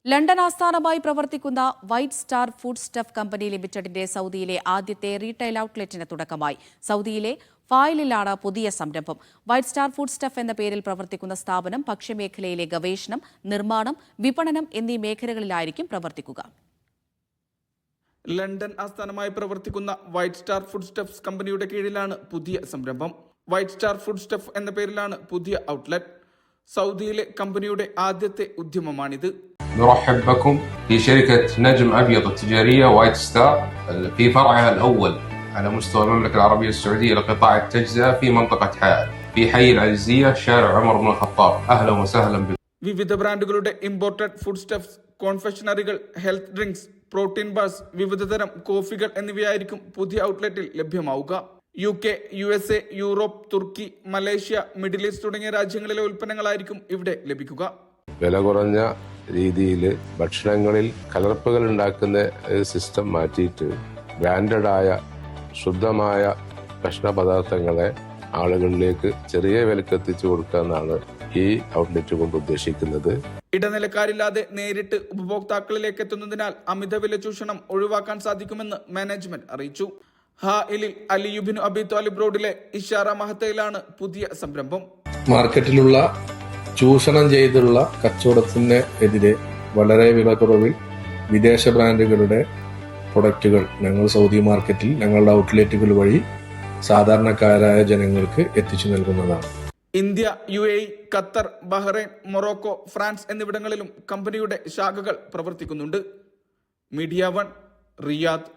London ആസ്ഥാനമായി പ്രവർത്തിക്കുന്ന white star food stuff company ലിമിറ്റഡിന്റെ സൗദിയിലെ ആദ്യത്തെ റീറ്റെയിൽ ഔട്ട്ലെറ്റിന് തുടക്കമായി. സൗദിയിലെ ഫായിലിലാണ് പുതിയ സംരംഭം. വൈറ്റ് സ്റ്റാർ ഫുഡ് സ്റ്റഫ് എന്ന പേരിൽ പ്രവർത്തിക്കുന്ന സ്ഥാപനം ഭക്ഷ്യമേഖലയിലെ ഗവേഷണം, നിർമ്മാണം, വിപണനം എന്നീ മേഖലകളിലായിരിക്കും പ്രവർത്തിക്കുക. ലണ്ടൻ ആസ്ഥാനമായി പ്രവർത്തിക്കുന്ന വൈറ്റ് സ്റ്റാർ ഫുഡ് സ്റ്റഫ്സ് കമ്പനിയുടെ കീഴിലാണ് പുതിയ സംരംഭം. വൈറ്റ് സ്റ്റാർ ഫുഡ് സ്റ്റഫ് എന്ന പേരിലാണ് പുതിയ ഔട്ട്ലെറ്റ്. സൗദിയിലെ കമ്പനിയുടെ ആദ്യത്തെ ഉദ്യമമാണിത്. نرحب بكم في شركة نجم أبيض التجارية وايت ستار في فرعها الأول على مستوى المملكة العربية السعودية لقطاع التجزئة في منطقة حائل في حي العزية شارع عمر بن الخطاب. أهلا وسهلا بكم. വിവിധ ബ്രാൻഡുകളുടെ ഇമ്പോർട്ടഡ് ഫുഡ് സ്റ്റഫ്സ്, കോൺഫെഷനറികൾ, ഹെൽത്ത് ഡ്രിങ്ക്സ്, പ്രോട്ടീൻ ബാർസ്, വിവിധതരം കോഫികൾ എന്നിവയായിരിക്കും പുതിയ ഔട്ട്ലെറ്റിൽ ലഭ്യമാവുക. UK, USA, യൂറോപ്പ്, തുർക്കി, മലേഷ്യ, മിഡിൽ ഈസ്റ്റ് തുടങ്ങിയ രാജ്യങ്ങളിലെ ഉൽപ്പന്നങ്ങളായിരിക്കും ഇവിടെ ലഭിക്കുക. വില കുറഞ്ഞ രീതിയിൽ ഭക്ഷണങ്ങളിൽ കലർപ്പുകൾ ഉണ്ടാക്കുന്ന സിസ്റ്റം മാറ്റിയിട്ട് ബ്രാൻഡഡായ ശുദ്ധമായ ഭക്ഷണ പദാർത്ഥങ്ങളെ ആളുകളിലേക്ക് ചെറിയ വിലക്ക് എത്തിച്ചു കൊടുക്കാനാണ് ഈ ഔട്ട്ലെറ്റ് കൊണ്ട് ഉദ്ദേശിക്കുന്നത്. ഇടനിലക്കാരില്ലാതെ നേരിട്ട് ഉപഭോക്താക്കളിലേക്ക് എത്തുന്നതിനാൽ അമിത വില ചൂഷണം ഒഴിവാക്കാൻ സാധിക്കുമെന്ന് മാനേജ്മെന്റ് അറിയിച്ചു. ഹാഇലിൽ അലിയുബിൻ അബി താലിബ് റോഡിലെ ഇഷാറ മഹത്തയിലാണ് പുതിയ സംരംഭം. മാർക്കറ്റിലുള്ള ചൂഷണം ചെയ്തുള്ള കച്ചവടത്തിന് എതിരെ വളരെ വിലക്കുറവിൽ വിദേശ ബ്രാൻഡുകളുടെ പ്രൊഡക്റ്റുകൾ ഞങ്ങൾ സൗദി മാർക്കറ്റിൽ ഞങ്ങളുടെ ഔട്ട്ലെറ്റുകൾ വഴി സാധാരണക്കാരായ ജനങ്ങൾക്ക് എത്തിച്ചു നൽകുന്നതാണ്. India, UAE, Qatar, Bahrain, Morocco, France എന്നിവിടങ്ങളിലും കമ്പനിയുടെ ശാഖകൾ പ്രവർത്തിക്കുന്നുണ്ട്. Media 1, Riyadh.